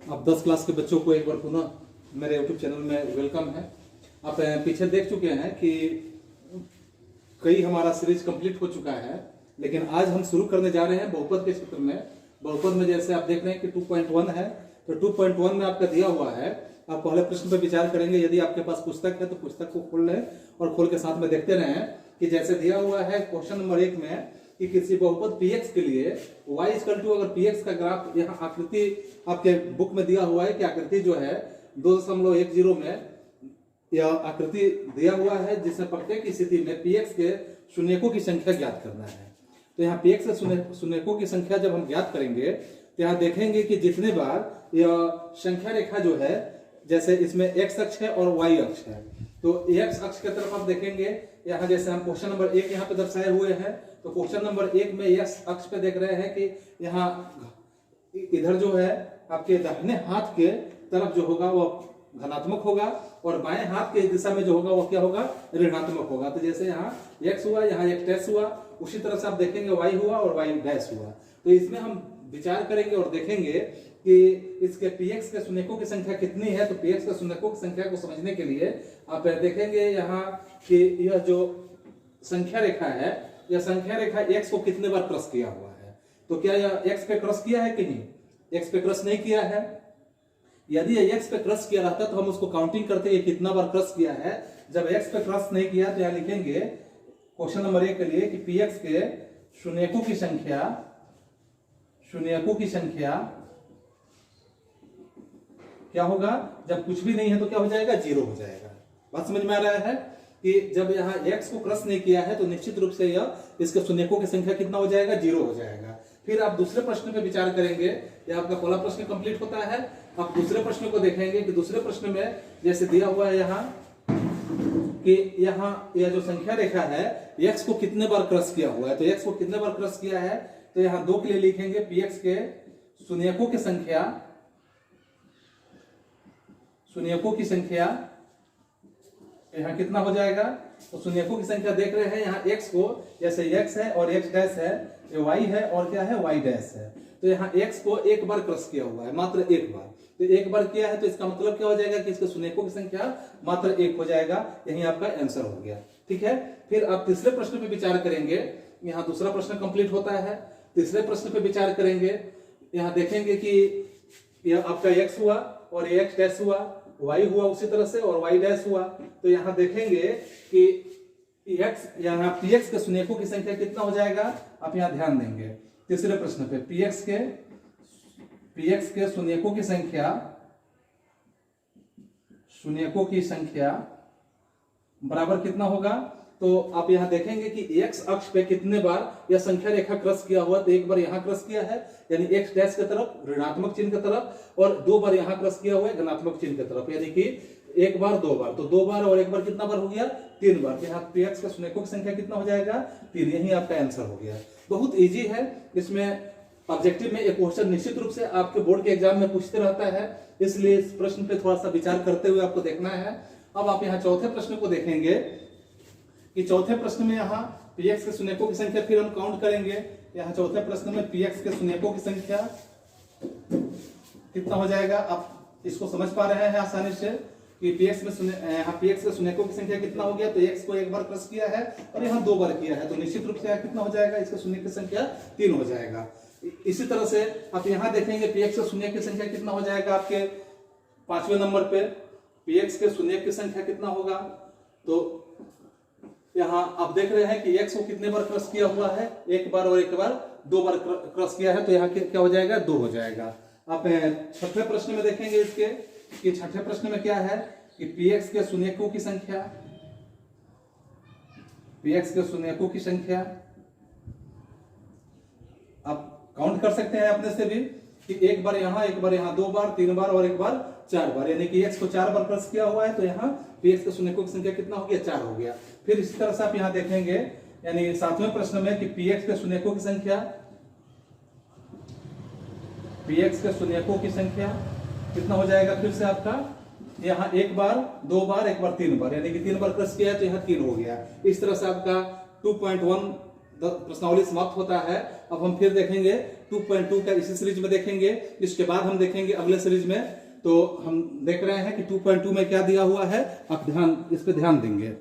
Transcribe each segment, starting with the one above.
आप 10 क्लास के बच्चों को एक बार पुनः मेरे YouTube चैनल में वेलकम है। आप पीछे देख चुके हैं कि कई हमारा सीरीज कंप्लीट हो चुका है, लेकिन आज हम शुरू करने जा रहे हैं बहुपद के क्षेत्र में। बहुपद में जैसे आप देख रहे हैं कि 2.1 है, तो 2.1 में आपका दिया हुआ है। आप पहले प्रश्न पर विचार करेंगे। यदि आपके पास पुस्तक है तो पुस्तक को खोल लें और खोल के साथ में देखते रहें कि जैसे दिया हुआ है क्वेश्चन नंबर 1 में कि किसी बहुपद px के लिए y = अगर px का ग्राफ, यहाँ आकृति आपके बुक में दिया हुआ है कि आकृति जो है 2.10 में यह आकृति दिया हुआ है, जिसमें प्रत्येक स्थिति में px के शून्यकों की संख्या ज्ञात करना है। तो यहाँ px के शून्यकों की संख्या जब हम ज्ञात करेंगे तो यहाँ देखेंगे कि जितने बार यह संख्या रेखा जो है, जैसे इसमें x अक्ष है और y अक्ष है, तो x अक्ष की तरफ आप देखेंगे। यहाँ जैसे हम क्वेश्चन नंबर 1 यहाँ पे दर्शाए हुए हैं, तो क्वेश्चन नंबर 1 में x अक्ष पे देख रहे हैं कि यहाँ इधर जो है आपके दाहिने हाथ के तरफ जो होगा वो धनात्मक होगा और बाएं हाथ के दिशा में जो होगा वो क्या होगा, ऋणात्मक होगा। तो जैसे यहाँ x हुआ, यहाँ एक डैश हुआ, उसी तरह से आप देखेंगे y हुआ और y डैश हुआ। तो इसमें हम विचार करेंगे और देखेंगे कि इसके px के शून्यकों की संख्या कितनी है। तो px के शून्यकों की संख्या को समझने के लिए आप देखेंगे यहाँ कि यह जो संख्या रेखा है, यह संख्या रेखा x को कितने बार क्रॉस किया हुआ है। तो क्या यह x पे क्रॉस किया है कि नहीं? x पे क्रॉस नहीं किया है। यदि यह x पे क्रॉस किया रहता तो हम उसको काउंटिंग करते हैं कितना बार क्रॉस किया है। जब x पे क्रॉस नहीं किया तो यहाँ लिखेंगे क्वेश्चन नंबर 1 के लिए कि px के शून्यकों की संख्या क्या होगा, जब कुछ भी नहीं है तो क्या हो जाएगा, 0 हो जाएगा। बात समझ में आ रहा है कि जब यहाँ x को क्रॉस नहीं किया है तो निश्चित रूप से यह इसके शून्यकों की संख्या कितना हो जाएगा, 0 हो जाएगा। फिर आप दूसरे प्रश्न पे विचार करेंगे। यह आपका पहला प्रश्न कंप्लीट होता है। आप दूसरे प्रश्न को देखेंगे कि दूसरे प्रश्न में जैसे दिया हुआ है यहाँ कि यहाँ यह जो संख्या रेखा है x को कितने बार क्रॉस किया हुआ है। तो x को कितने बार क्रॉस किया है, तो यहाँ 2 के लिए लिखेंगे px के शून्यकों की संख्या यहाँ कितना हो जाएगा। तो शून्यकों की संख्या देख रहे हैं यहाँ x को, जैसे x है और x डैश है, ये y है और क्या है, y डैश है। तो यहाँ x को एक बार क्रॉस किया हुआ है, मात्र एक बार। तो एक बार किया है तो इसका मतलब क्या हो जाएगा कि इसके शून्यकों की संख्या मात्र 1 हो जाएगा। यही आपका आंसर हो गया। ठीक है। फिर आप तीसरे प्रश्न पे विचार करेंगे। यहाँ दूसरा प्रश्न कंप्लीट होता है। तीसरे प्रश्न पे विचार करेंगे। यहाँ देखेंगे कि यह आपका x हुआ और ये x डैश हुआ, y हुआ उसी तरह से और y डैश हुआ। तो यहाँ देखेंगे कि x यहाँ px के शून्यकों की संख्या कितना हो जाएगा। आप यहाँ ध्यान देंगे तीसरे प्रश्न पे px के शून्यकों की संख्या बराबर कितना होगा। तो आप यहाँ देखेंगे कि x अक्ष पे कितने बार यह संख्या रेखा क्रॉस किया हुआ। तो एक बार यहाँ क्रॉस किया है यानी x डैश की तरफ, ऋणात्मक चिन्ह की तरफ, और 2 बार यहाँ क्रॉस किया हुआ है धनात्मक चिन्ह की तरफ, यानी कि एक बार 2 बार। तो 2 बार और एक बार कितना बार हो गया, 3 बार। तो यहाँ px का शून्यकों की संख्या कितना हो जाएगा, 3। यही आपका आंसर हो गया। बहुत इजी है। इसमें ऑब्जेक्टिव में एक क्वेश्चन निश्चित रूप से आपके बोर्ड के एग्जाम में पूछते रहता है, इसलिए इस प्रश्न पे थोड़ा सा विचार करते हुए आपको देखना है। अब आप यहाँ चौथे प्रश्न को देखेंगे कि चौथे प्रश्न में यहाँ px के शून्यकों की संख्या फिर हम काउंट करेंगे। यहाँ चौथे प्रश्न में px के शून्यकों की संख्या कितना हो जाएगा। आप इसको समझ पा रहे हैं आसानी से कि px के शून्यकों की संख्या कितना हो गया। तो x को एक बार क्रॉस किया है और यहाँ 2 बार किया है, तो निश्चित रूप से यहाँ कितना हो जाएगा, इसके शून्य की संख्या 3 हो जाएगा। इसी तरह से आप यहाँ देखेंगे px के शून्य की संख्या कितना हो जाएगा। आपके 5वें नंबर पे px के शून्य की संख्या कितना होगा। तो यहाँ आप देख रहे हैं कि x को कितने बार क्रॉस किया हुआ है, एक बार और एक बार 2 बार क्रॉस किया है। तो यहाँ क्या हो जाएगा, 2 हो जाएगा। आप छठे प्रश्न में देखेंगे इसके कि छठे प्रश्न में क्या है कि px के शून्यकों की संख्या आप काउंट कर सकते हैं अपने से भी कि एक बार यहाँ 2 बार, 3 बार और एक बार 4 बार, यानी कि x को 4 बार क्रॉस किया हुआ है। तो यहाँ px के शून्यकों की संख्या कितना हो गया, 4 हो गया। फिर इसी तरह से आप यहाँ देखेंगे यानी 7वें प्रश्न में कि px के शून्यकों की संख्या कितना हो जाएगा। फिर से आपका यहाँ 1 बार, 2 बार, एक बार 3 बार, यानी कि 3 बार क्रॉस किया है तो यहाँ 3 हो गया। इस तरह से आपका 2.1 प्रश्नावली समाप्त होता है। अब हम फिर देखेंगे 2.2 का इसी सीरीज में देखेंगे, इसके बाद हम देखेंगे अगले सीरीज में। तो हम देख रहे हैं कि 2.2 में क्या दिया हुआ है, आप इस पे ध्यान देंगे।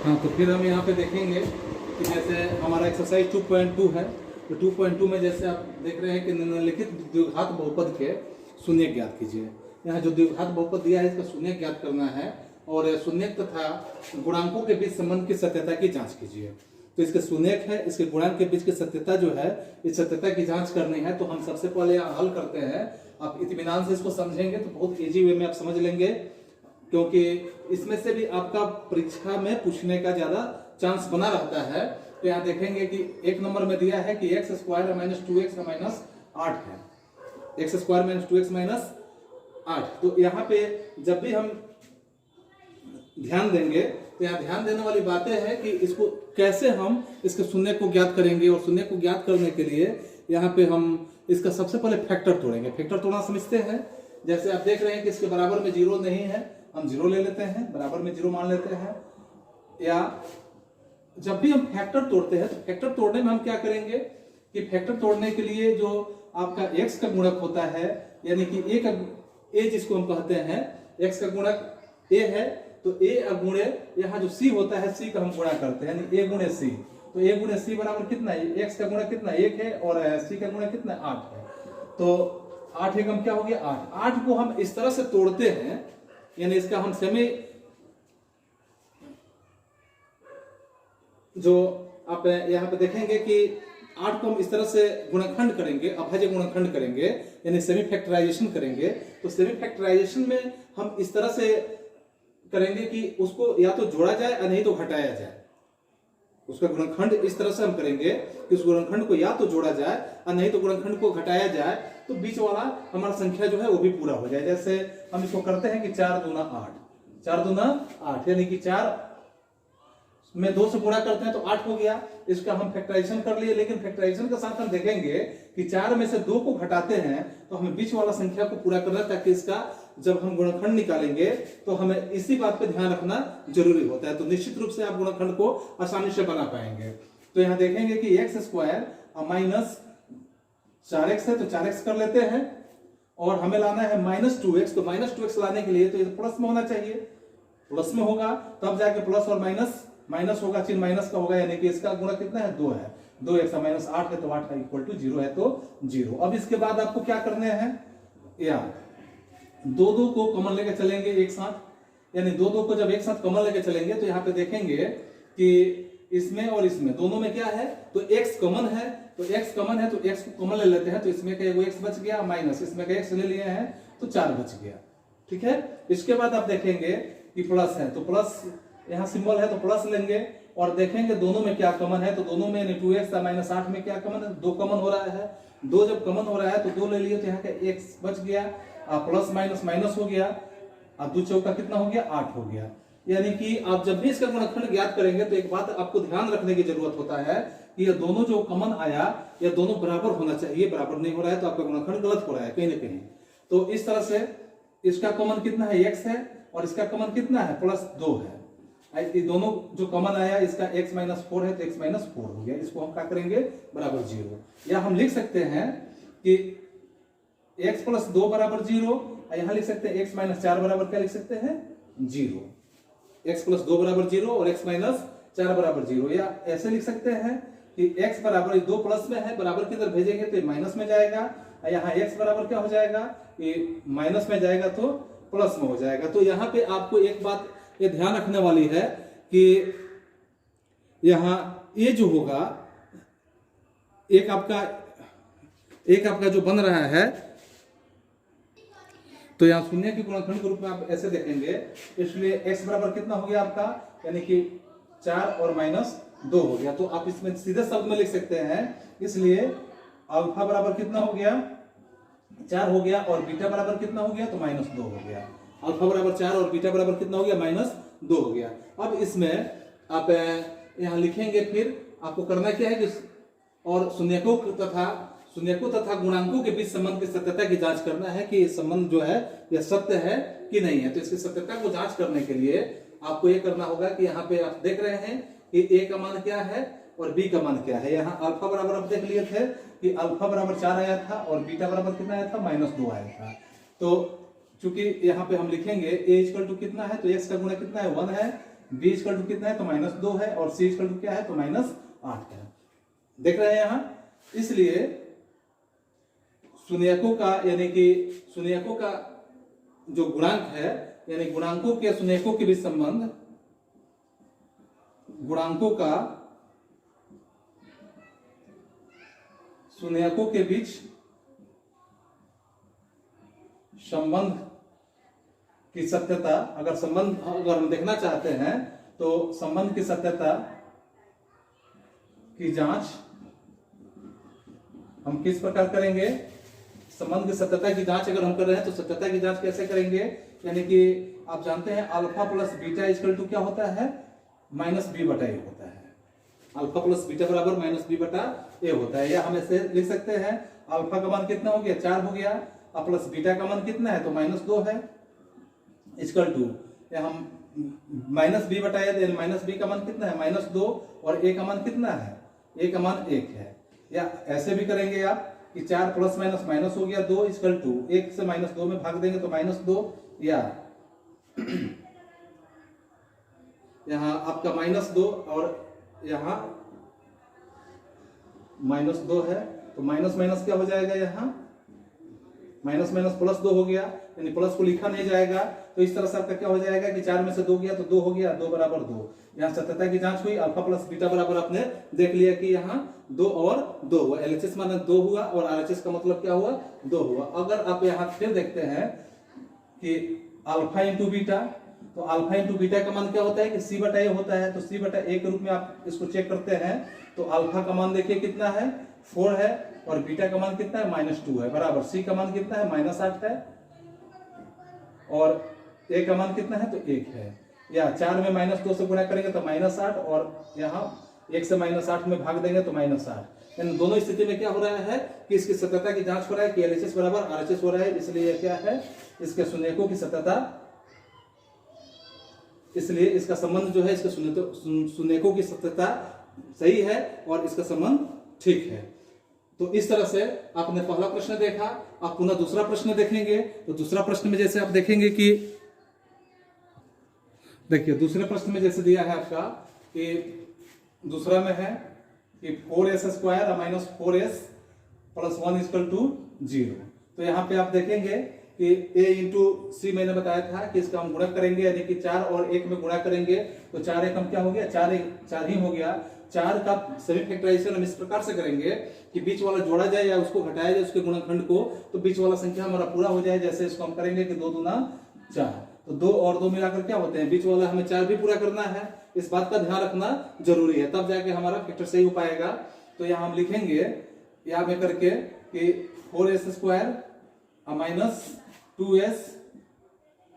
हाँ, तो फिर हम यहाँ पे देखेंगे कि जैसे हमारा एक्सरसाइज 2.2 है, तो 2.2 में जैसे आप देख रहे हैं कि निम्नलिखित द्विघात बहुपद के शून्य ज्ञात कीजिए। यहाँ जो द्विघात बहुपद दिया है इसका शून्य ज्ञात करना है और शून्य तथा गुणांकों के बीच संबंध की सत्यता की जांच कीजिए। तो इसके शून्यक है, इसके गुणांक के बीच की सत्यता जो है, इस सत्यता की जांच करनी है। तो हम सबसे पहले यहाँ हल करते हैं। आप इत्मीनान से इसको समझेंगे तो बहुत इजी वे में आप समझ लेंगे, क्योंकि इसमें से भी आपका परीक्षा में पूछने का ज्यादा चांस बना रहता है। तो यहाँ देखेंगे कि एक नंबर में दिया है कि x स्क्वायर माइनस 2x का माइनस 8 है, x square minus 2x minus 8। तो यहाँ पे जब भी हम ध्यान देंगे तो यहाँ ध्यान देने वाली बातें हैं कि इसको कैसे हम इसके शून्य को ज्ञात करेंगे। और शून्य को ज्ञात करने के लिए यहाँ पे हम इसका सबसे पहले फैक्टर तोड़ेंगे। फैक्टर तोड़ना समझते हैं। जैसे आप देख रहे हैं कि इसके बराबर में 0 नहीं है, हम 0 ले लेते हैं, बराबर में 0 मान लेते हैं। या जब भी हम फैक्टर तोड़ते हैं तो फैक्टर तोड़ने में हम क्या करेंगे कि फैक्टर तोड़ने के लिए जो आपका x का गुणक होता है, यानी कि a जिसको हम कहते हैं, x का गुणक a है, तो a गुणे यहाँ जो c होता है, c का हम गुणा करते हैं, यानी a गुणे c। तो a गुणे c बराबर कितना है, x का गुणक कितना 1 है और c का गुणक कितना 8 है। तो 8 एकम क्या हो गया 8। 8 को हम इस तरह से तोड़ते हैं, यानी इसका हम सेमी जो आप यहाँ पे देखेंगे कि 8 को हम इस तरह से गुणनखंड करेंगे, अभाज्य गुणनखंड करेंगे, यानी सेमी फैक्टराइजेशन करेंगे। तो सेमी फैक्टराइजेशन में हम इस तरह से करेंगे कि उसको या तो जोड़ा जाए या नहीं तो घटाया जाए। उसका गुणनखंड इस तरह से हम करेंगे कि उस गुणनखंड को या तो जोड़ा जाए और नहीं तो गुणनखंड को घटाया जाए, तो बीच वाला हमारा संख्या जो है वो भी पूरा हो जाए। जैसे हम इसको करते हैं कि 4 दूना 8, 4 दूना 8, यानी कि 4 में 2 से गुणा करते हैं तो 8 हो गया। इसका हम फैक्टराइजेशन कर लिए, लेकिन फैक्टराइजेशन के साथ हम देखेंगे कि 4 में से 2 को घटाते हैं तो हमें बीच वाला संख्या को पूरा करना, ताकि इसका जब हम गुणनखंड निकालेंगे तो हमें इसी बात पे ध्यान रखना जरूरी होता है। तो निश्चित रूप से आप गुणनखंड को आसानी से बना पाएंगे। तो यहाँ देखेंगे कि x स्क्वायर माइनस 4x है, तो 4x कर लेते हैं और हमें लाना है माइनस 2x। तो माइनस 2x लाने के लिए तो ये प्लस में होना चाहिए, प्लस में होगा तब जाके प्लस और माइनस माइनस होगा, चिन्ह माइनस का होगा, यानी कि इसका गुणा कितना है 2 है। 2x माइनस 8 है तो 8 का इक्वल टू 0 है, तो 0। अब इसके बाद आपको क्या करने हैं, या 2 को कॉमन लेके चलेंगे एक साथ, यानी 2 को जब एक साथ कॉमन लेके चलेंगे तो यहाँ पे देखेंगे कि इसमें और इसमें दोनों में क्या है, तो x कॉमन है, तो x कॉमन है तो x को कॉमन ले लेते हैं। तो इसमें का एगो x बच गया, माइनस इसमें का x ले लिए हैं तो 4 बच गया। ठीक है। इसके बाद आप देखेंगे कि प्लस है, तो प्लस यहाँ सिंबल है तो प्लस लेंगे और देखेंगे दोनों में क्या कॉमन है। तो दोनों में 2x माइनस 8 में क्या कॉमन है, 2 कॉमन हो रहा है। 2 जब कॉमन हो रहा है तो 2 ले लिए तो यहाँ का x बच गया, प्लस माइनस माइनस हो गया, अब 2 चौका कितना हो गया 8 हो गया। यानी कि आप जब भी इसका गुणनखंड ज्ञात करेंगे तो एक बात आपको ध्यान रखने की जरूरत होता है कि ये दोनों जो कॉमन आया या दोनों बराबर होना चाहिए, बराबर नहीं हो रहा है तो आपका गुणनखंड गलत हो रहा है कहीं ना कहीं। तो इस तरह से इसका कॉमन कितना है x है और इसका कॉमन कितना है प्लस 2 है। ये दोनों जो कॉमन आया, इसका x माइनस 4 है तो x माइनस 4 हो गया। इसको हम क्या करेंगे बराबर 0, या हम लिख सकते हैं कि x प्लस 2 बराबर 0, यहां लिख सकते हैं x माइनस 4 बराबर क्या लिख सकते हैं 0। x प्लस 2 बराबर 0 और x माइनस 4 बराबर 0, या ऐसे लिख सकते हैं कि x बराबर 2 प्लस में है, बराबर की तरफ भेजेंगे तो माइनस में जाएगा, यहाँ x बराबर क्या हो जाएगा, ये माइनस में जाएगा तो प्लस में हो जाएगा। तो यहाँ पे आपको एक बात ये ध्यान रखने वाली है कि यहाँ ये जो होगा एक आपका जो बन रहा है, तो यहाँ शून्य के गुणनखंड के रूप में आप ऐसे देखेंगे, इसलिए x बराबर कितना हो गया आपका, यानी कि 4 और माइनस 2 हो गया। तो आप इसमें सीधे शब्द में लिख सकते हैं, इसलिए अल्फा बराबर कितना हो गया 4 हो गया और बीटा बराबर कितना हो गया तो माइनस 2 हो गया। अल्फा बराबर 4 और बीटा बराबर कितना हो गया माइनस 2 हो गया। अब इसमें आप यहाँ लिखेंगे, फिर आपको करना क्या है कि और शून्यकों तथा शून्यकों तथा गुणांकों के बीच संबंध की सत्यता की जांच करना है कि ये संबंध जो है यह सत्य है कि नहीं है। तो इसकी सत्यता को जांच करने के लिए आपको ये करना होगा कि यहाँ पे आप देख रहे हैं कि ए का मान क्या है और बी का मान क्या है। यहाँ अल्फा बराबर आप देख लिए थे कि अल्फा बराबर 4 आया था और बीटा बराबर कितना आया था, -2 आया था। तो चूंकि यहाँ पे हम लिखेंगे ए इक्वल टू कितना है, तो एक्स का गुणा कितना है, 1 है, बी इक्वल टू कितना है तो -2 है, और सी इक्वल टू क्या है तो -8 है। देख रहे हैं यहाँ। इसलिए शून्यकों का यानी कि शून्यकों का जो गुणांक है यानी गुणांकों के शून्यकों के बीच संबंध, गुणांकों का शून्यकों के बीच संबंध की सत्यता, अगर हम देखना चाहते हैं तो संबंध की सत्यता की जांच हम किस प्रकार करेंगे। संबंध की सत्यता की जांच अगर हम कर रहे हैं तो सत्यता की जांच कैसे करेंगे, यानी कि आप जानते हैं alpha plus beta equal to क्या होता है, -b बटा a होता है। अल्फा प्लस बीटा बराबर -b बटा a होता है। या हम ऐसे लिख सकते हैं अल्फा का मान कितना हो गया, 4 हो गया, और प्लस बीटा का मान कितना है तो -2 है, इक्वल टू हम -b बटा a, -b का मान कितना है -2, और a का मान कितना है, a का मान 1 है। या ऐसे भी करेंगे आप कि 4 प्लस माइनस माइनस हो गया 2 इक्वल टू 1 से -2 में भाग देंगे तो -2, या यहाँ आपका -2 और यहाँ -2 है, तो माइनस माइनस क्या हो जाएगा, यहाँ माइनस माइनस +2 हो गया, यानी प्लस को लिखा नहीं जाएगा। तो इस तरह से आपका क्या हो जाएगा कि 4 में से 2 गया तो 2 हो गया, 2 बराबर 2। यहाँ सत्यता की जांच हुई, अल्फा प्लस बीटा बराबर आपने देख लिया कि यहाँ 2 और 2 हुआ, एलएचएस माने 2 हुआ और आरएचएस का मतलब क्या हुआ 2 हुआ। अगर आप यहाँ फिर देखते हैं कि अल्फा इंटू बीटा, तो अल्फा इंटू बीटा का मान क्या होता है कि सी बटा ए होता है। तो सी बटा ए के रूप में आप इसको चेक करते हैं तो अल्फा का मान देखिए कितना है 4 है, और बीटा का मान कितना है -2 है, बराबर सी का मान कितना है -8 है, और ए का मान कितना है तो 1 है। या 4 में -2 से गुणा करेंगे तो -8, और यहाँ 1 से -8 में भाग देंगे तो -8। इन दोनों स्थिति में क्या हो रहा है कि इसकी सत्यता की जांच हो रहा है कि एलएचएस बराबर आरएचएस हो रहा है। इसलिए क्या है, इसके शून्यकों की सत्यता, इसलिए इसका संबंध जो है इसके शून्यकों की सत्यता सही है और इसका संबंध ठीक है। तो इस तरह से आपने पहला प्रश्न देखा। आप पुनः दूसरा प्रश्न देखेंगे तो दूसरा प्रश्न में जैसे आप देखेंगे कि देखिए दूसरे प्रश्न में जैसे दिया है आपका कि दूसरा में है कि 4s² -4s + 1 = 0। तो यहाँ पे आप देखेंगे कि a इंटू सी मैंने बताया था कि इसका हम गुणा करेंगे, यानी कि 4 और 1 में गुणा करेंगे तो 4 एकम क्या हो गया, 4 ही हो गया। 4 का सभी फैक्टराइजेशन हम इस प्रकार से करेंगे कि बीच वाला जोड़ा जाए या उसको घटाया जाए उसके गुणनखंड को, तो बीच वाला संख्या हमारा पूरा हो जाए। जैसे इसको हम करेंगे कि 2 दूना 4, तो 2 और 2 मिलाकर क्या होते हैं, बीच वाला हमें 4 भी पूरा करना है। इस बात का ध्यान रखना जरूरी है, तब जाके हमारा फैक्टर सही हो पाएगा। तो यहाँ हम लिखेंगे यहाँ में करके कि 4s² -2s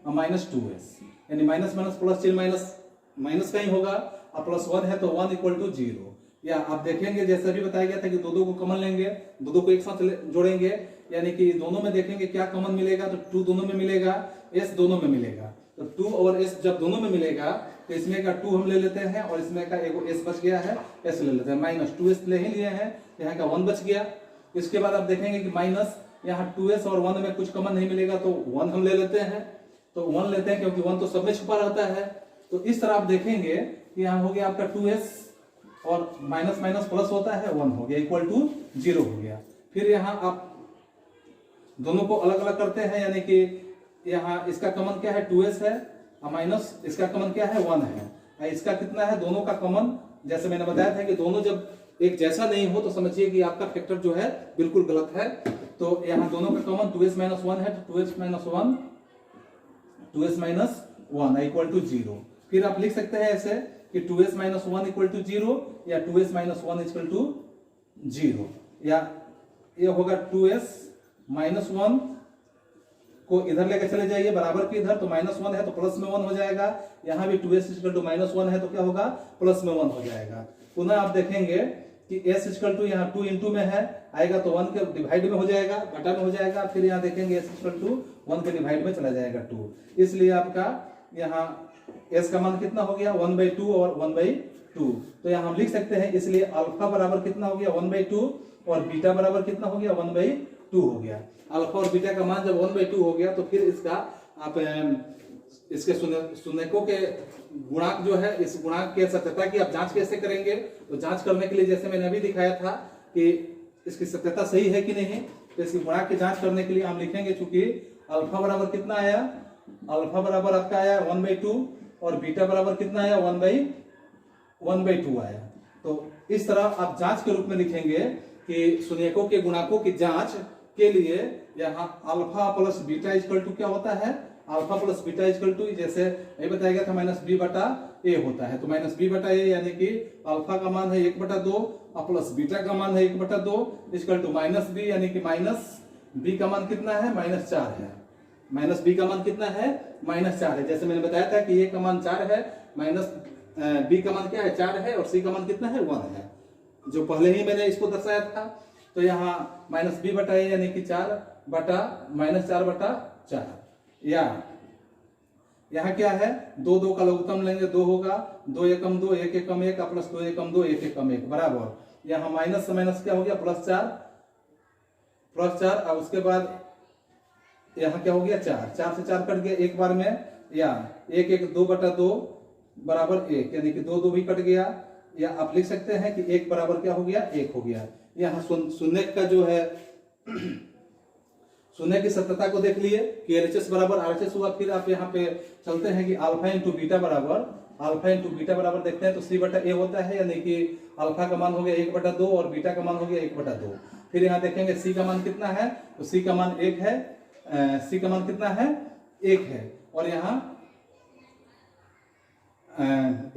-2s, यानी माइनस माइनस प्लस चिन्ह माइनस का ही होगा, और +1 है तो 1 = 0। या आप देखेंगे जैसे भी बताया गया था कि 2 को कॉमन लेंगे, 2 को एक साथ जोड़ेंगे, यानी कि दोनों में देखेंगे क्या कॉमन मिलेगा, तो 2 दोनों में मिलेगा, s दोनों में मिलेगा। तो 2 और s जब दोनों में मिलेगा तो इसमें का 2 हम ले लेते हैं और इसमें का एगो s बच गया है, s ले लेते हैं, -2s ले ही लिए हैं, यहाँ का 1 बच गया। इसके बाद आप देखेंगे कि माइनस यहाँ 2s और 1 में कुछ कॉमन नहीं मिलेगा तो 1 हम ले लेते हैं, तो 1 लेते हैं क्योंकि 1 तो सब में छुपा रहता है। तो इस तरह आप देखेंगे कि यहाँ हो गया आपका 2s और माइनस माइनस प्लस होता है 1 हो गया = 0 हो गया। फिर यहाँ आप दोनों को अलग अलग करते हैं, यानी कि यहाँ इसका कॉमन क्या है 2s है और माइनस इसका कॉमन क्या है 1 है। इसका कितना है, दोनों का कॉमन, जैसे मैंने बताया था कि दोनों जब एक जैसा नहीं हो तो समझिए कि आपका फैक्टर जो है बिल्कुल गलत है। तो यहाँ दोनों का कॉमन 2s - 1 है, तो 2s - 1 = 0। फिर आप लिख सकते हैं ऐसे कि 2s - 1 = 0 या 2s - 1 = 0, या ये होगा 2s - 1 को इधर लेकर चले जाइए बराबर के इधर, तो -1 है तो प्लस में 1 हो जाएगा। यहाँ भी 2s = -1 है तो क्या होगा, प्लस में 1 हो जाएगा। पुनः आप देखेंगे कि s इक्वल टू यहाँ 2 इंटू में है आएगा तो 1 के डिवाइड में हो जाएगा, घटा में हो जाएगा, फिर यहाँ देखेंगे s इक्वल टू 1 के डिवाइड में चला जाएगा 2। इसलिए आपका यहाँ s का मान कितना हो गया 1/2 और 1/2। तो यहाँ हम लिख सकते हैं, इसलिए अल्फा बराबर कितना हो गया 1/2 और बीटा बराबर कितना हो गया 1/2 हो गया। अल्फा और बीटा का मान जब 1/2 हो गया तो फिर इसका आप इसके शून्यकों के गुणांक जो है, इस गुणांक के सत्यता की आप जांच कैसे करेंगे? तो जांच करने के लिए जैसे मैंने अभी दिखाया था कि इसकी सत्यता सही है कि नहीं, तो इसकी गुणांक की जांच करने के लिए हम लिखेंगे, चूंकि अल्फा बराबर कितना आया, अल्फा बराबर आपका आया 1/2 और बीटा बराबर कितना आया 1/2 आया। तो इस तरह आप जांच के रूप में लिखेंगे कि शून्यकों के गुणांकों की जांच के लिए यहाँ alpha plus beta equal to क्या होता है, alpha plus beta equal to जैसे ये बताया गया था -b बटा a होता है। तो -b बटा a यानी कि अल्फा का मान है 1/2 और प्लस बीटा का मान है 1/2 इक्वल टू -b यानी कि -b का मान कितना है -4 है। -b का मान कितना है -4 है। जैसे मैंने बताया था कि a का मान 4 है, b का मान क्या है 4 है और c का मान कितना है 1 है, जो पहले ही मैंने इसको दर्शाया था। तो यहाँ -b बटा a यानी कि 4 बटा -4/4 या यहाँ क्या है 2 2 का लघुत्तम लेंगे 2 होगा, 2 एकम 2 1 एकम 1 प्लस 2 एकम 2 1 एकम 1 बराबर यहाँ माइनस से माइनस क्या हो गया +4 और उसके बाद यहाँ क्या हो गया 4 से 4 कट गया एक बार में, या 1 1 2/2 बराबर 1 यानी कि 2 2 भी कट गया, या आप लिख सकते हैं कि 1 बराबर क्या हो गया 1 हो गया। यहाँ शून्य का जो है शून्य की सत्यता को देख लिए कि LHS बराबर RHS हुआ। फिर आप यहाँ पे चलते हैं कि अल्फा इंटू बीटा बराबर देखते हैं तो c बटा a होता है, यानी कि अल्फा का मान हो गया 1/2 और बीटा का मान हो गया 1/2। फिर यहाँ देखेंगे c का मान कितना है, तो c का मान 1 है, c का मान कितना है 1 है, और यहाँ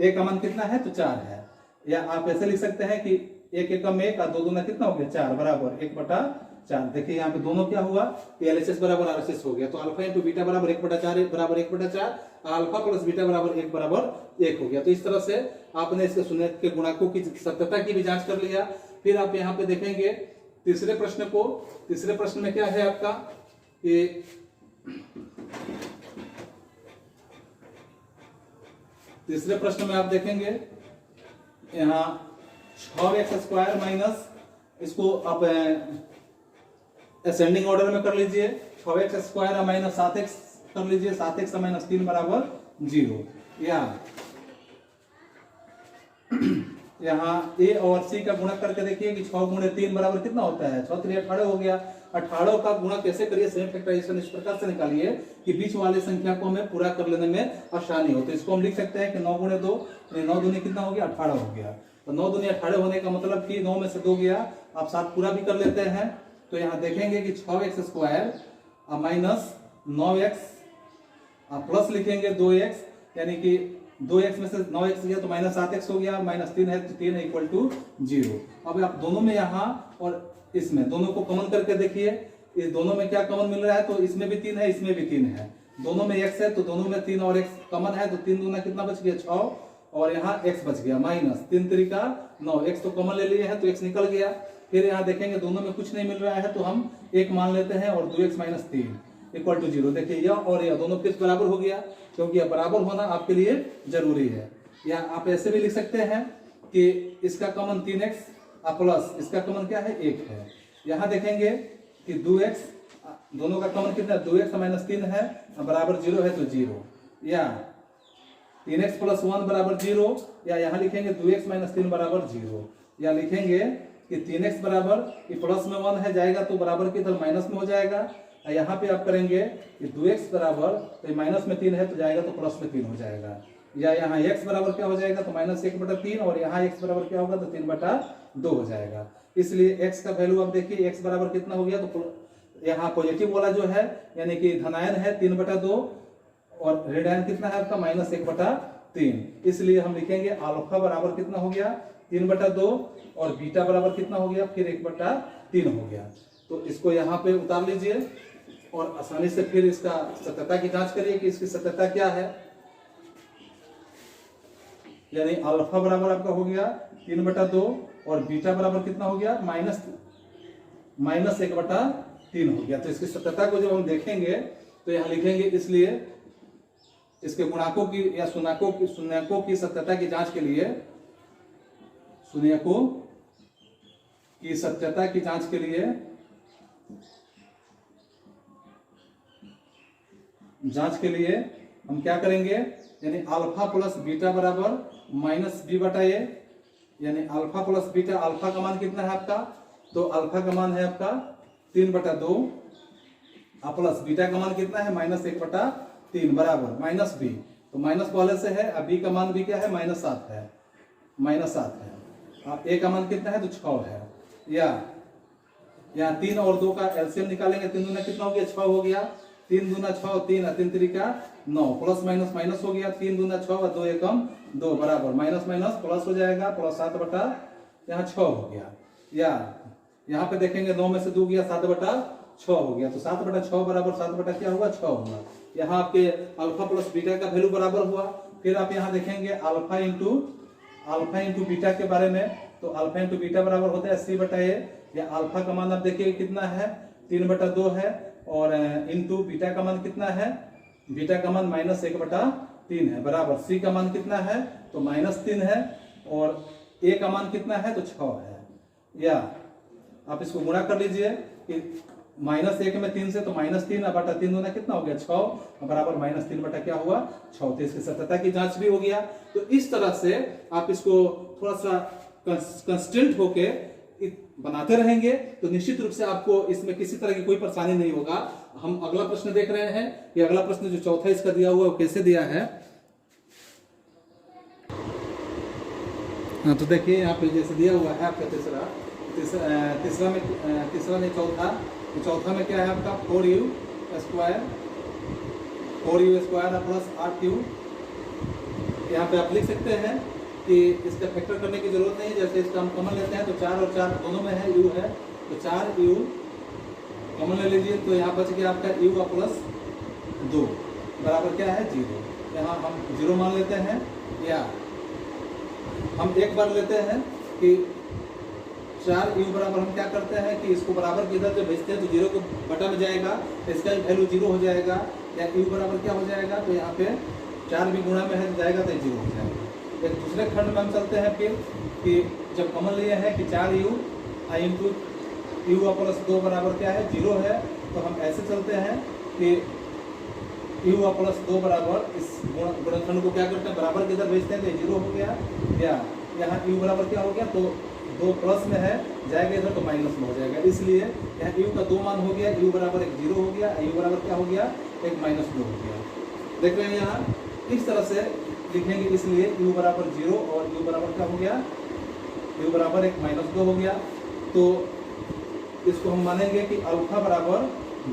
a का मान कितना है तो 4 है। या आप ऐसे लिख सकते हैं कि 1 एकम 1 और 2 दूना कितना हो गया 4 बराबर 1/4। देखिए यहाँ पे दोनों क्या हुआ कि LHS बराबर RHS हो गया। तो अल्फा इंटू बीटा बराबर 1/4 बराबर 1/4, अल्फा प्लस बीटा बराबर 1 बराबर 1 हो गया। तो इस तरह से आपने इसके शून्य के गुणांकों की सत्यता की भी जांच कर लिया। फिर आप यहाँ पे देखेंगे तीसरे प्रश्न में क्या है आपका कि तीसरे प्रश्न में आप देखेंगे यहाँ 6x² माइनस, इसको आप असेंडिंग ऑर्डर में कर लीजिए, 6x² माइनस 7x कर लीजिए, 7x माइनस 3 बराबर 0। या यहाँ a और c का गुणा करके देखिए कि 6 गुणे 3 बराबर कितना होता है 6 3 18 हो गया। 18 का गुणा कैसे करिए, सेम फैक्टराइजेशन इस प्रकार से निकालिए कि बीच वाले संख्या को हमें पूरा कर लेने में आसानी हो। तो इसको हम लिख सकते हैं कि 9 गुणे 2 9 दूनी कितना हो गया 18 हो गया। तो 9 दूनी 18 होने का मतलब कि 9 में से 2 गया, आप 7 पूरा भी कर लेते हैं। तो यहाँ देखेंगे कि 6x² माइनस 9x प्लस लिखेंगे 2x, यानी कि 2x में से 9x गया तो -7x हो गया, -3 है तो 3 इक्वल टू 0। अब आप दोनों में यहाँ और इसमें दोनों को कॉमन करके देखिए, इस दोनों में क्या कॉमन मिल रहा है, तो इसमें भी 3 है इसमें भी 3 है, दोनों में x है तो दोनों में 3 और x कॉमन है, तो 3 दूना कितना बच गया 6 और यहाँ x बच गया -3 3 9, x तो कॉमन ले लिए हैं तो x निकल गया। फिर यहाँ देखेंगे दोनों में कुछ नहीं मिल रहा है तो हम 1 मान लेते हैं और 2x - 3 इक्वल टू 0। देखिए यह और यह दोनों फिर बराबर हो गया, क्योंकि यह बराबर होना आपके लिए जरूरी है। या आप ऐसे भी लिख सकते हैं कि इसका कॉमन 3x प्लस इसका कॉमन क्या है 1 है। यहाँ देखेंगे कि 2x दोनों का कॉमन कितना 2x - 3 है बराबर 0 है तो 0, या 3x + 1 बराबर 0, या यहाँ लिखेंगे 2x - 3 बराबर 0, या लिखेंगे कि 3x बराबर प्लस में 1 है जाएगा तो बराबर की तरफ माइनस में हो जाएगा। यहाँ पे आप करेंगे कि 2x बराबर तो माइनस में 3 है तो जाएगा तो प्लस में 3 हो जाएगा, या यहाँ x बराबर क्या हो जाएगा तो -1/3 और यहाँ x बराबर क्या होगा तो 3/2 हो जाएगा। इसलिए x का वैल्यू आप देखिए x बराबर कितना हो गया, तो यहाँ पॉजिटिव वाला जो है यानी कि धनायन है 3/2 और ऋणायन कितना है आपका -1/3। इसलिए हम लिखेंगे अल्फा बराबर कितना हो गया 3/2 और बीटा बराबर कितना हो गया फिर 1/3 हो गया। तो इसको यहाँ पे उतार लीजिए और आसानी से फिर इसका सत्यता की जांच करिए कि इसकी सत्यता क्या है। यानी अल्फा बराबर आपका हो गया 3/2 और बीटा बराबर कितना हो गया, -1/3 हो गया। तो इसकी सत्यता को जब हम देखेंगे तो यहाँ लिखेंगे, इसलिए इसके गुणाकों की या शून्यकों की सत्यता की जांच के लिए, शून्यकों की सत्यता की जांच के लिए हम क्या करेंगे, यानी अल्फा प्लस बीटा बराबर -b/a, यानी अल्फा प्लस बीटा, अल्फा का मान कितना है आपका, तो अल्फा का मान है आपका 3/2 प्लस बीटा का मान कितना है -1/3 बराबर -b। तो माइनस पहले से है, अब b का मान भी क्या है, -7 है, अब a का मान कितना है, तो 6 है। या यहाँ 3 और 2 का एलसीएम निकालेंगे, 3 दूना कितना हो गया, 6 हो गया, 3 दूना 6, 3 3 3 9, प्लस माइनस माइनस हो गया, 3 दूना 6 और 2 एकम 2 बराबर माइनस माइनस प्लस हो जाएगा, प्लस 7/, यहाँ 6 हो गया। या यहाँ पे देखेंगे 9 में से 2 गया, 7/6 हो गया, तो 7/6 बराबर 7 क्या हुआ, 6 हुआ। यहाँ आपके अल्फा प्लस बीटा का वैल्यू बराबर हुआ। फिर आप यहाँ देखेंगे अल्फा इंटू बीटा के बारे में, तो अल्फा इंटू बीटा बराबर होता है c/a, या अल्फा का मान आप देखिए कितना है, 3/2 है, और इंटू बीटा का मान कितना है, बीटा का मान -1/3 है, बराबर c का मान कितना है, तो -3 है, और a का मान कितना है, तो 6 है। या आप इसको गुणा कर लीजिए कि -1 में 3 से, तो -3/3 होना कितना हो गया, 6 बराबर -3 क्या हुआ, 6। तो इसकी सत्यता की जांच भी हो गया। तो इस तरह से आप इसको थोड़ा सा कंस्टेंट होके बनाते रहेंगे तो निश्चित रूप से आपको इसमें किसी तरह की कोई परेशानी नहीं होगा। हम अगला प्रश्न देख रहे हैं कि अगला प्रश्न जो चौथा इसका दिया हुआ है वो कैसे दिया है। तो देखिए यहाँ पे जैसे दिया हुआ है आपका तीसरा में चौथा, तो चौथा में क्या है आपका 4u स्क्वायर प्लस 8u। यहाँ पे आप लिख सकते हैं कि इसका फैक्टर करने की जरूरत नहीं है, जैसे इसका हम कॉमन लेते हैं तो 4 और 4 दोनों में है, u है, तो 4u कॉमन ले लीजिए, तो यहाँ बच गया आपका u प्लस 2 बराबर क्या है, 0। यहाँ हम 0 मान लेते हैं, या हम एक बार लेते हैं कि 4u बराबर हम क्या करते हैं कि इसको बराबर की इधर जब भेजते हैं तो 0 को बटा में जाएगा, तो इसका वैल्यू 0 हो जाएगा, या u बराबर क्या हो जाएगा, तो यहाँ पे 4 भी गुणा में है जाएगा तो 0 हो जाएगा। एक दूसरे खंड में हम चलते हैं फिर कि जब कॉमन लिए हैं कि 4u इंटू u प्लस 2 बराबर क्या है, 0 है, तो हम ऐसे चलते हैं कि u प्लस 2 बराबर इस गुणनखंड को क्या करते हैं, बराबर की इधर भेजते हैं तो 0 हो गया, या यहाँ u बराबर क्या हो गया, तो 2 प्लस में है जाएगा इधर तो माइनस में हो जाएगा, इसलिए यहाँ u का 2 मान हो गया, u बराबर एक 0 हो गया, u बराबर क्या हो गया, एक -2 हो गया। देख रहे हैं यहाँ इस तरह से लिखेंगे, इसलिए u बराबर 0 और u बराबर क्या हो गया, u बराबर एक -2 हो गया। तो इसको हम मानेंगे कि अल्फा बराबर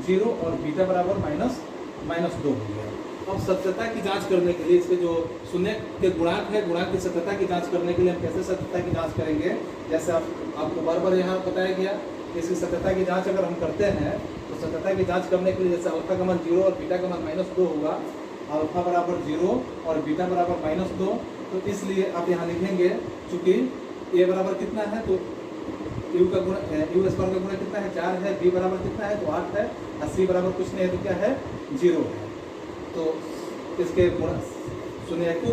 0 और बीटा बराबर -2 हो गया। अब सत्यता की जांच करने के लिए इसके जो शून्य के गुणांक है, गुणांक की सत्यता की जांच करने के लिए हम कैसे सत्यता की जांच करेंगे, जैसे आपको बार बार यहाँ बताया गया कि इसकी सत्यता की जांच अगर हम करते हैं तो सत्यता की जांच करने के लिए जैसे अल्फा का मान 0 और बीटा का मान -2 होगा, अल्फा बराबर 0 और बीटा बराबर -2, तो इसलिए आप यहाँ लिखेंगे चूंकि a बराबर कितना है, तो u स्क्वायर का गुणा कितना है, 4 है, b बराबर कितना है, तो 8 है, और c बराबर कुछ नहीं है तो क्या है, 0 है। तो इसके शून्यकों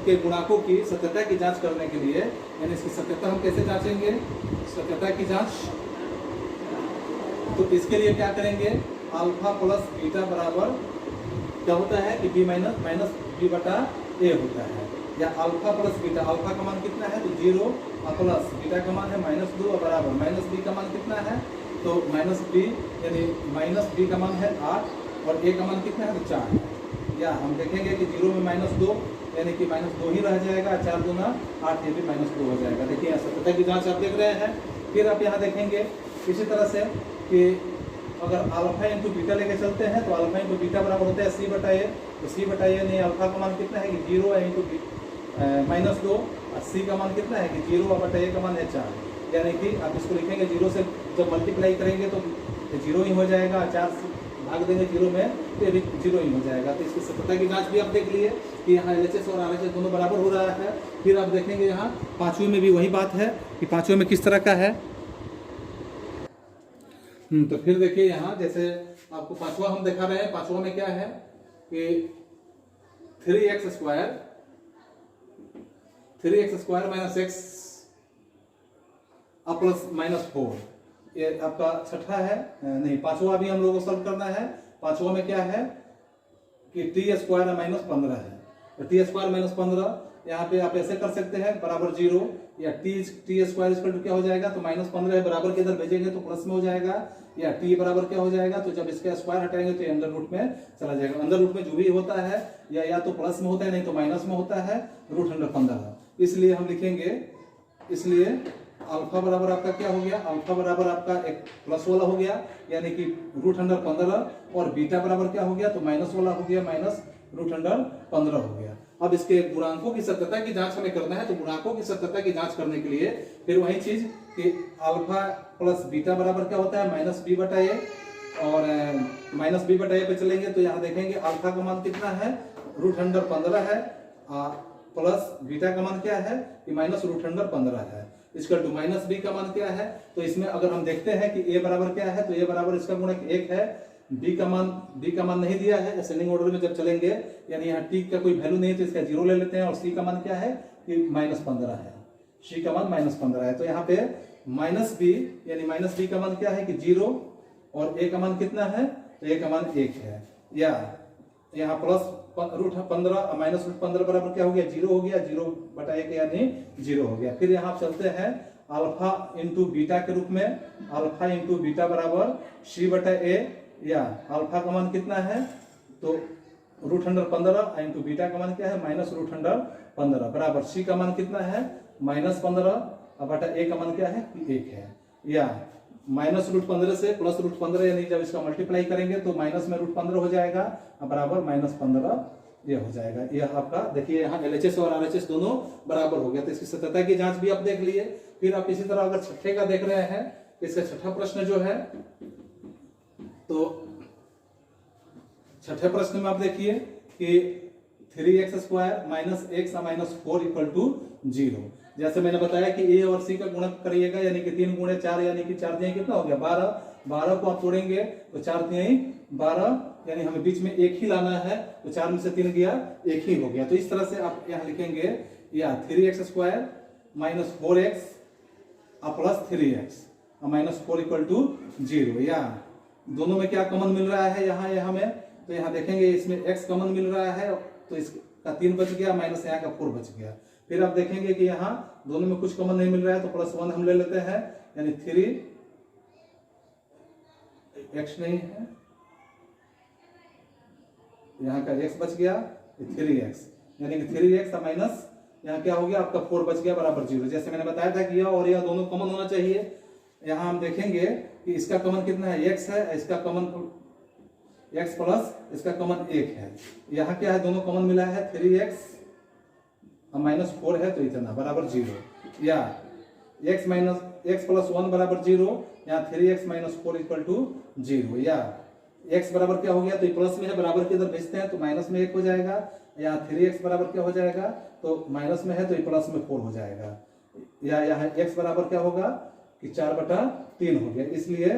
के गुणाकों की सत्यता की जांच करने के लिए, यानी इसकी सत्यता हम कैसे जांचेंगे, सत्यता की जांच, तो इसके लिए क्या करेंगे, अल्फा प्लस बीटा बराबर क्या होता है कि b माइनस b/a होता है, या अल्फा प्लस बीटा, अल्फा का मान कितना है, तो 0 प्लस बीटा का मान है -2 बराबर -b का मान कितना है, तो -b, यानी -b का मान है 8 और a का मान कितना है, तो 4 है। या हम देखेंगे कि 0 में -2 यानी कि -2 ही रह जाएगा, 4 दूना 8, ये भी -2 हो जाएगा। देखिए यहाँ सत्यता की जांच आप देख रहे हैं। फिर आप यहाँ देखेंगे इसी तरह से कि अगर अल्फा इंटू बीटा लेके चलते हैं तो अल्फा इंटू बीटा बराबर होता है c/a, तो c/a नहीं, अल्फा का मान कितना है कि 0 है इंटू -2, और c का मान कितना है कि 0/a का मान है 4, यानी कि आप इसको लिखेंगे 0 से जब मल्टीप्लाई करेंगे तो 0 ही हो जाएगा, 4 भाग देंगे जीरो में तो ये भी जीरो ही हो जाएगा। तो इसकी सत्यता की जांच भी आप देख लिए कि यहाँ LHS और RHS दोनों बराबर हो रहा है। फिर आप देखेंगे यहाँ पांचवें में भी वही बात है कि पांचवें में किस तरह का है। तो फिर देखिए यहाँ जैसे आपको पांचवा हम दिखा रहे हैं, पांचवा में क्या है कि 3x square minus x plus minus 4, ये आपका छठा है, नहीं पांचवा भी हम लोगों को सॉल्व करना है। पांचवा में क्या है कि टी स्क्वायर माइनस 15 है, तो टी स्क्वायर माइनस 15 यहाँ पे आप ऐसे कर सकते हैं बराबर जीरो, या टी स्क्वायर इक्वल टू क्या हो जाएगा, तो माइनस 15 है, बराबर के इधर भेजेंगे तो प्लस में हो जाएगा, या टी बराबर क्या हो जाएगा, तो जब इसका स्क्वायर हटाएंगे तो अंडर रूट में चला जाएगा। अंडर रूट में जो भी होता है या तो प्लस में होता है नहीं तो माइनस में होता है, रूट अंडर 15। इसलिए हम लिखेंगे, इसलिए अल्फा बराबर आपका क्या हो गया, अल्फा बराबर आपका एक प्लस वाला हो गया यानी कि रूट अंडर 15, और बीटा बराबर क्या हो गया, तो माइनस वाला हो गया, माइनस रूट अंडर 15 हो गया। अब इसके गुणांकों की सत्यता की जांच हमें करना है, तो गुणांकों की सत्यता की जांच करने के लिए फिर वही चीज कि अल्फा प्लस बीटा बराबर क्या होता है, माइनस बी बटा ए, और माइनस बी बटा ए पे चलेंगे तो यहाँ देखेंगे अल्फा का मान कितना है, रूट अंडर 15 है, प्लस बीटा का मान क्या है कि माइनस रूट अंडर 15 है, इसका टू माइनस बी का मान क्या है। तो इसमें अगर हम देखते हैं कि ए बराबर क्या है, तो ए बराबर इसका गुणक 1 है, बी का मान नहीं दिया है, असेंडिंग ऑर्डर में जब चलेंगे यानी यहाँ टी का कोई वैल्यू नहीं है तो इसका जीरो ले लेते हैं, और सी का मान क्या है कि माइनस 15 है, सी का मान माइनस 15 है। तो यहाँ पे माइनस बी यानी माइनस बी का मान क्या है कि जीरो, और ए का मान कितना है, तो ए का मान 1 है, या यहाँ प्लस रूट 15 माइनस रूट 15 बराबर क्या हो गया, जीरो हो गया, जीरो बटा 1 यानी जीरो हो गया। फिर यहाँ चलते हैं अल्फा इंटू बीटा के रूप में, अल्फा इंटू बीटा बराबर सी बटा ए, या अल्फा का मान कितना है तो रूट अंडर 15 इंटू बीटा का मान क्या है, माइनस रूट अंडर 15 बराबर सी का मान कितना है, माइनस 15 बटा ए का मान क्या है कि 1 है, या माइनस रूट 15 से प्लस रूट 15 यानी जब इसका मल्टीप्लाई करेंगे तो माइनस में रूट 15 हो जाएगा बराबर माइनस 15 ये हो जाएगा। यह आपका देखिए यहाँ LHS और RHS दोनों बराबर हो गया। तो इसकी सत्यता की जांच भी आप देख लिए। फिर आप इसी तरह अगर छठे का देख रहे हैं, इसका छठा प्रश्न जो है, तो छठे प्रश्न में आप देखिए कि 3x square minus x minus 4 equal to 0। जैसे मैंने बताया कि ए और सी का गुणक करिएगा यानी कि 3 गुणे 4 यानी कि 4 तिहाई कितना हो गया 12, 12 को आप तोड़ेंगे तो 4 तिहाई 12 यानी हमें बीच में एक ही लाना है, तो 4 में से 3 गया, एक ही हो गया। तो इस तरह से आप यहाँ लिखेंगे या 3x square minus 4x plus 3x minus 4 equal to 0, या दोनों में क्या कॉमन मिल रहा है यहाँ में, तो यहाँ देखेंगे इसमें x कॉमन मिल रहा है तो इसका 3 बच गया, माइनस यहाँ का 4 बच गया। फिर आप देखेंगे कि यहाँ दोनों में कुछ कॉमन नहीं मिल रहा है तो प्लस 1 हम ले लेते हैं, यानी 3x नहीं है, यहाँ का x बच गया 3x, यानी कि 3x माइनस यहाँ क्या हो गया आपका 4 बच गया बराबर 0। जैसे मैंने बताया था कि यह और यह दोनों कॉमन होना चाहिए। यहाँ हम देखेंगे कि इसका कॉमन कितना है, x है, इसका कॉमन x प्लस इसका कॉमन 1 है। यहाँ क्या है, दोनों कॉमन मिला है 3x माइनस 4 है तो इतना बराबर 0, या x प्लस 1 बराबर 0, यहाँ 3x माइनस 4 इक्वल टू 0, या x बराबर क्या हो गया तो प्लस में है, बराबर के इधर भेजते हैं तो माइनस में 1 हो जाएगा, यहाँ 3x बराबर क्या हो जाएगा तो माइनस में है तो प्लस में 4 हो जाएगा, या यहाँ x बराबर क्या होगा कि 4/3 हो गया। इसलिए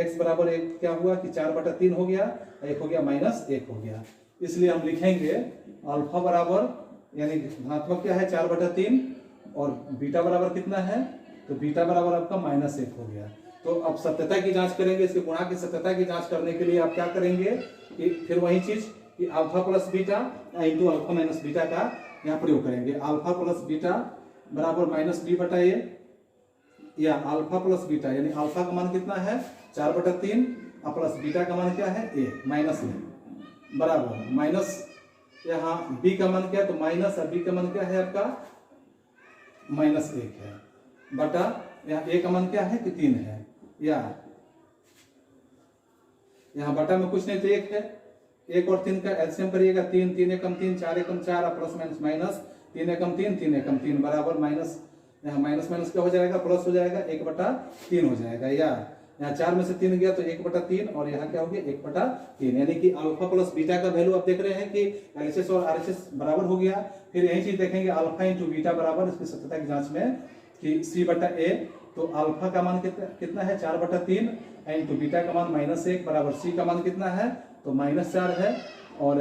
x बराबर 1 क्या हुआ कि 4/3 हो गया, 1 हो गया माइनस 1 हो गया। इसलिए हम लिखेंगे अल्फा बराबर यानी धनात्मक क्या है 4/3, और बीटा बराबर कितना है तो बीटा बराबर आपका माइनस 1 हो गया। तो अब सत्यता की जांच करेंगे, इसके गुणा की सत्यता की जांच करने के लिए आप क्या करेंगे कि फिर वही चीज कि alpha plus beta into alpha minus beta का यहाँ प्रयोग करेंगे। अल्फा प्लस बीटा बराबर माइनस बी बटा ए, या अल्फा प्लस बीटा यानी अल्फा का मान कितना है 4/3 प्लस बीटा का मान क्या है ए माइनस ए बराबर माइनस यहाँ बी का मान क्या है तो माइनस, और बी का मान क्या है आपका माइनस 1 है, बटा यहाँ ए का मान क्या है कि 3 है, या यहाँ बटा में कुछ नहीं तो 1 है, 1 और 3 का एलसीएम करिएगा 3, 3 एकम 3, 4 एकम 4 प्लस माइनस माइनस 3 एकम 3, 3 एकम 3 बराबर माइनस, यहाँ माइनस माइनस क्या हो जाएगा प्लस हो जाएगा 1/3 हो जाएगा, या यहाँ 4 में से 3 गया तो 1/3 और यहाँ क्या हो गया 1/3, यानी कि अल्फा प्लस बीटा का वैल्यू आप देख रहे हैं कि LHS और RHS बराबर हो गया। फिर यही चीज देखेंगे अल्फा इंटू बीटा बराबर, इसकी सत्यता की जांच में कि C/A, तो अल्फा का मान कितना है 4/3 इंटू बीटा का मान -1 बराबर C का मान कितना है तो -4 है और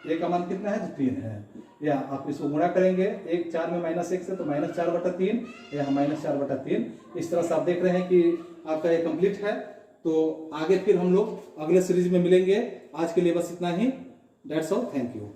A का मान कितना है 3 है। या आप इसको गुणा करेंगे 4 में -1 से तो -4/3 या -4/3। इस तरह से आप देख रहे हैं कि आपका ये कंप्लीट है। तो आगे फिर हम लोग अगले सीरीज में मिलेंगे। आज के लिए बस इतना ही। That's all, thank you.